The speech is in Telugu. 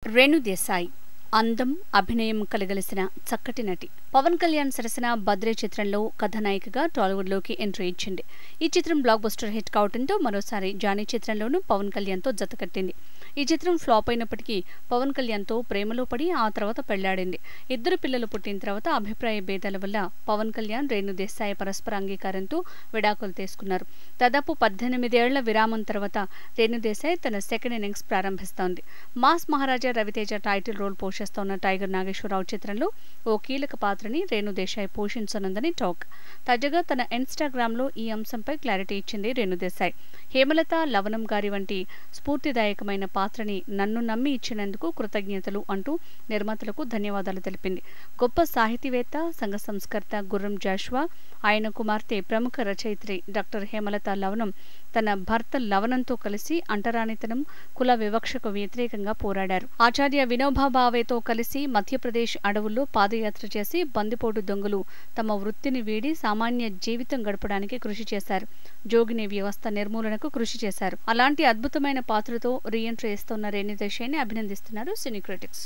రేణు దేశాయ్ అందం, అభినయం కలగలిసిన చక్కటి నటి. పవన్ కళ్యాణ్ సరసన బద్రే చిత్రంలో కథానాయికగా టాలీవుడ్లోకి ఎంట్రీ ఇచ్చింది. ఈ చిత్రం బ్లాక్ బస్టర్ హిట్ కావడంతో మరోసారి జానీ చిత్రంలోనూ పవన్ కళ్యాణ్తో జతకట్టింది. ఈ చిత్రం ఫ్లాప్ అయినప్పటికీ పవన్ కళ్యాణ్తో ప్రేమలో పడి ఆ తర్వాత పెళ్లాడింది. ఇద్దరు పిల్లలు పుట్టిన తర్వాత అభిప్రాయ భేదాల వల్ల పవన్ కళ్యాణ్, రేణు దేశాయ్ పరస్పర అంగీకారంతో విడాకులు తీసుకున్నారు. దాదాపు 18 ఏళ్ల విరామం తర్వాత రేణు దేశాయ్ తన సెకండ్ ఇన్నింగ్స్ ప్రారంభిస్తోంది. Mass Maharaja Raviteja title role పోషిస్తోన్న టైగర్ నాగేశ్వరరావు చిత్రంలో ఓ కీలక పాత్రని రేణు దేశాయ్ పోషించనుందని టాక్. తాజాగా తన ఇన్స్టాగ్రామ్లో ఈ అంశంపై క్లారిటీ ఇచ్చింది రేణు దేశాయ్. హేమలత, లవణం గారి వంటి స్ఫూర్తిదాయకమైన పాత్రని నన్ను నమ్మి ఇచ్చినందుకు కృతజ్ఞతలు అంటూ నిర్మాతలకు ధన్యవాదాలు తెలిపింది. గొప్ప సాహితీవేత్త, సంఘ సంస్కర్త గుర్రం జాషువా, ఆయన కుమార్తె ప్రముఖ రచయిత్రి డాక్టర్ హేమలత లవణం తన భర్త లవణంతో కలిసి అంటరానితనం, కుల వివక్షకు వ్యతిరేకంగా పోరాడారు. ఆచార్య వినోబా భావేతో కలిసి మధ్యప్రదేశ్ అడవుల్లో పాదయాత్ర చేసి బందిపోటు దొంగలు తమ వృత్తిని వీడి సామాన్య జీవితం గడపడానికి కృషి చేశారు. జోగిని వ్యవస్థ నిర్మూలనకు కృషి చేశారు. అలాంటి అద్భుతమైన పాత్రతో రీఎంట్రీ ఇస్తున్న రేణు దేశాయ్ని అభినందిస్తున్నారు సినీ క్రిటిక్స్.